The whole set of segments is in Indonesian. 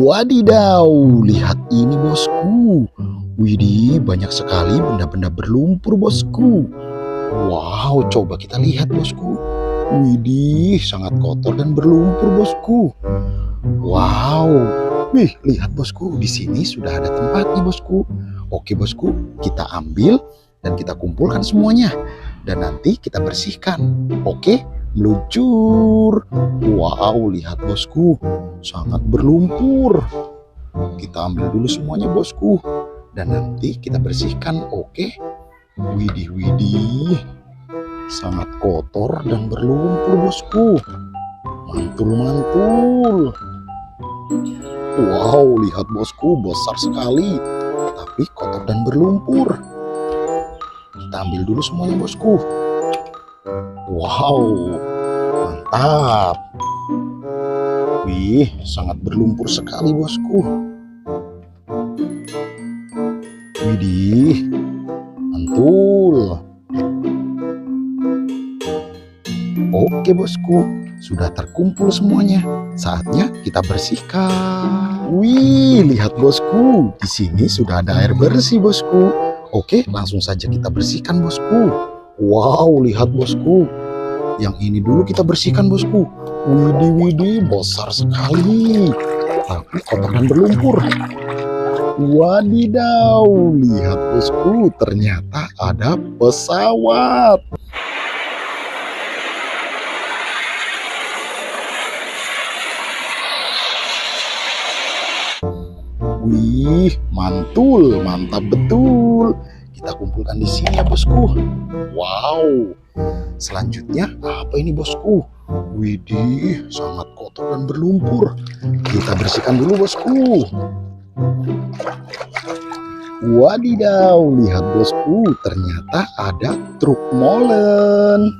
Wadidaw, lihat ini bosku. Widih, banyak sekali benda-benda berlumpur bosku. Wow, coba kita lihat bosku. Widih, sangat kotor dan berlumpur bosku. Wow, wih, lihat bosku, di sini sudah ada tempatnya bosku. Oke bosku, kita ambil dan kita kumpulkan semuanya. Dan nanti kita bersihkan. Oke, meluncur. Wow, lihat bosku, sangat berlumpur. Kita ambil dulu semuanya bosku. Dan nanti kita bersihkan, oke? Widih, widih. Sangat kotor dan berlumpur bosku. Mantul, mantul. Wow, lihat bosku, besar sekali. Tapi kotor dan berlumpur. Kita ambil dulu semuanya bosku. Wow, mantap. Wih, sangat berlumpur sekali bosku. Widih, mantul. Oke bosku, sudah terkumpul semuanya. Saatnya kita bersihkan. Wih, lihat bosku, di sini sudah ada air bersih bosku. Oke, langsung saja kita bersihkan bosku. Wow, lihat bosku. Yang ini dulu kita bersihkan bosku. Widih, widih, besar sekali. Tapi kotor dan berlumpur. Wadidaw, lihat bosku, ternyata ada pesawat. Wih, mantul, mantap betul. Kita kumpulkan di sini ya bosku. Wow, selanjutnya apa ini bosku? Widih, sangat kotor dan berlumpur. Kita bersihkan dulu bosku. Wadidaw, lihat bosku, ternyata ada truk molen.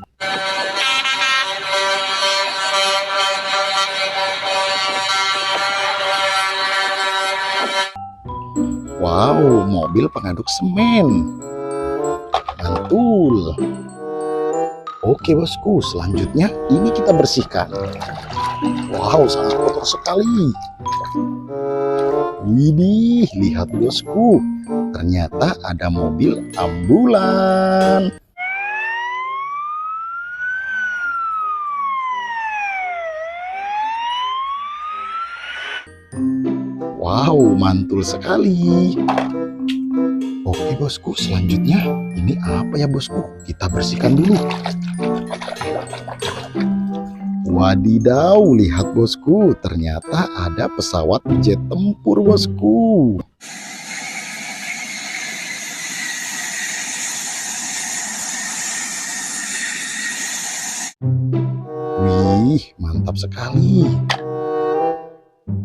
Wow, mobil pengaduk semen. Mantul. Oke bosku, selanjutnya ini kita bersihkan. Wow, sangat kotor sekali. Widih, lihat bosku, ternyata ada mobil ambulan. Wow, mantul sekali. Oke bosku, selanjutnya ini apa ya bosku? Kita bersihkan dulu. Wadidaw, lihat bosku, ternyata ada pesawat jet tempur bosku. Wih, mantap sekali.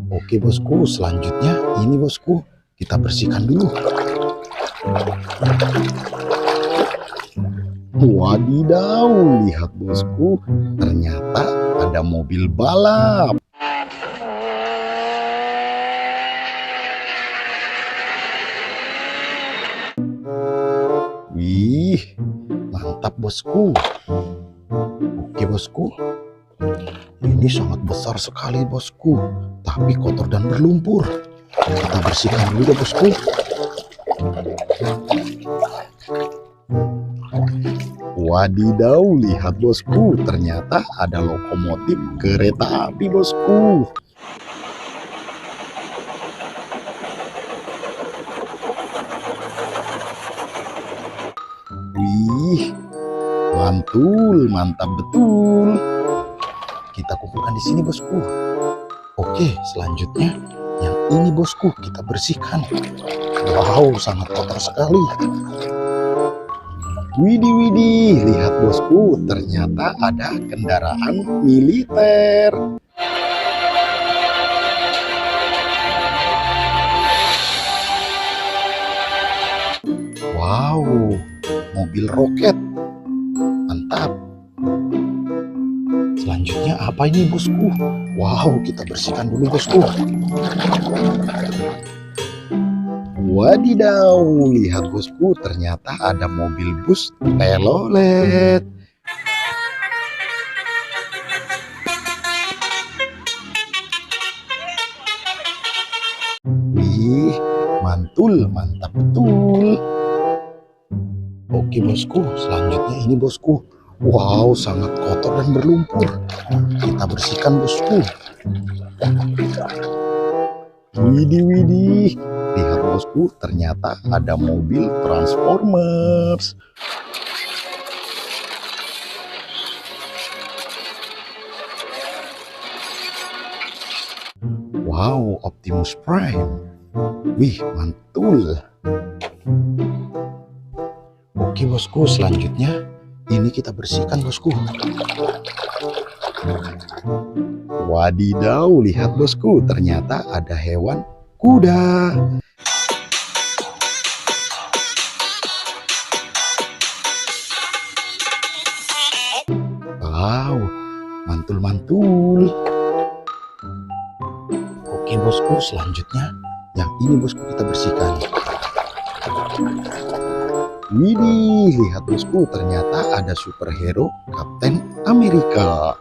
Oke bosku, selanjutnya ini bosku, kita bersihkan dulu. Wadidaw, lihat bosku, ternyata ada mobil balap. Wih, mantap bosku. Oke bosku, ini sangat besar sekali bosku, tapi kotor dan berlumpur. Kita bersihkan dulu ya bosku. Wadidaw, lihat bosku, ternyata ada lokomotif kereta api bosku. Wih, mantul, mantap betul. Kita kumpulkan di sini bosku. Oke, selanjutnya yang ini bosku kita bersihkan. Wow, sangat kotor sekali. Widih, widih, lihat bosku, ternyata ada kendaraan militer. Wow, mobil roket. Mantap. Selanjutnya apa ini bosku? Wow, kita bersihkan dulu bosku. Wadidaw, lihat bosku, ternyata ada mobil bus telolet. Widih, mantul, mantap betul. Oke bosku, selanjutnya ini bosku. Wow, sangat kotor dan berlumpur. Kita bersihkan bosku. Widih, widih. Lihat bosku, ternyata ada mobil Transformers. Wow, Optimus Prime. Wih, mantul. Oke bosku, selanjutnya ini kita bersihkan bosku. Wadidaw, lihat bosku, ternyata ada hewan kuda. Wow, mantul-mantul. Oke bosku, selanjutnya yang ini bosku kita bersihkan. Widih, lihat bosku, ternyata ada superhero Kapten Amerika.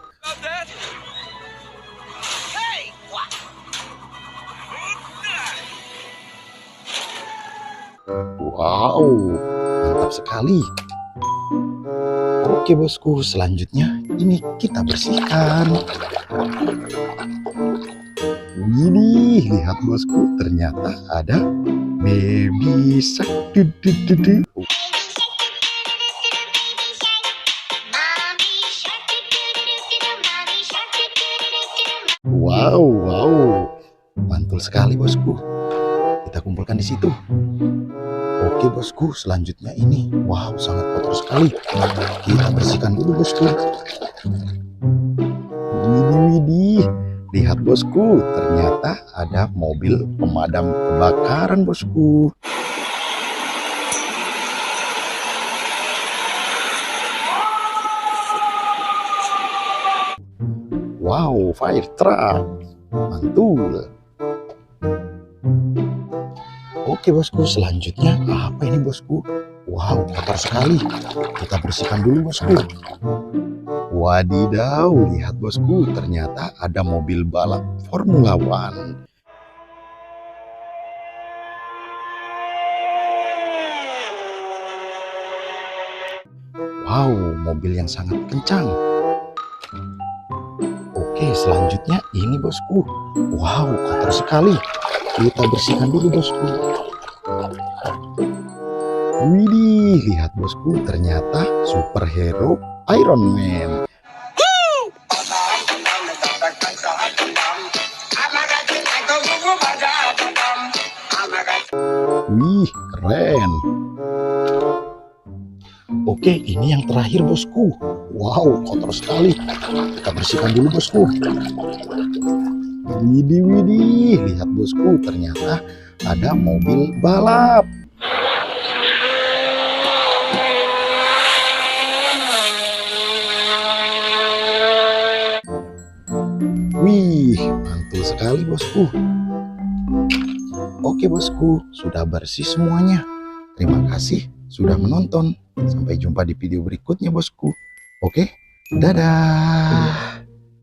Wow, mantap sekali. Oke bosku, selanjutnya ini kita bersihkan. Widih, lihat bosku, ternyata ada baby shark. Wow, wow, mantul sekali bosku. Kita kumpulkan di situ. Oke bosku, selanjutnya ini, wow, sangat kotor sekali. Kita bersihkan dulu bosku. Widih, widih. Lihat bosku, ternyata ada mobil pemadam kebakaran bosku. Wow, fire truck. Mantul. Oke bosku, selanjutnya apa ini bosku? Wow, kotor sekali. Kita bersihkan dulu bosku. Wadidaw, lihat bosku, ternyata ada mobil balap Formula One. Wow, mobil yang sangat kencang. Oke, selanjutnya ini bosku. Wow, kotor sekali. Kita bersihkan dulu bosku. Widih, lihat bosku, ternyata superhero Iron Man. Wih, keren. Oke, ini yang terakhir bosku. Wow, kotor sekali. Kita bersihkan dulu bosku. Widih, widih, lihat bosku, ternyata ada mobil balap. Wih, mantul sekali bosku. Oke bosku, sudah bersih semuanya. Terima kasih sudah menonton. Sampai jumpa di video berikutnya bosku. Oke, dadah.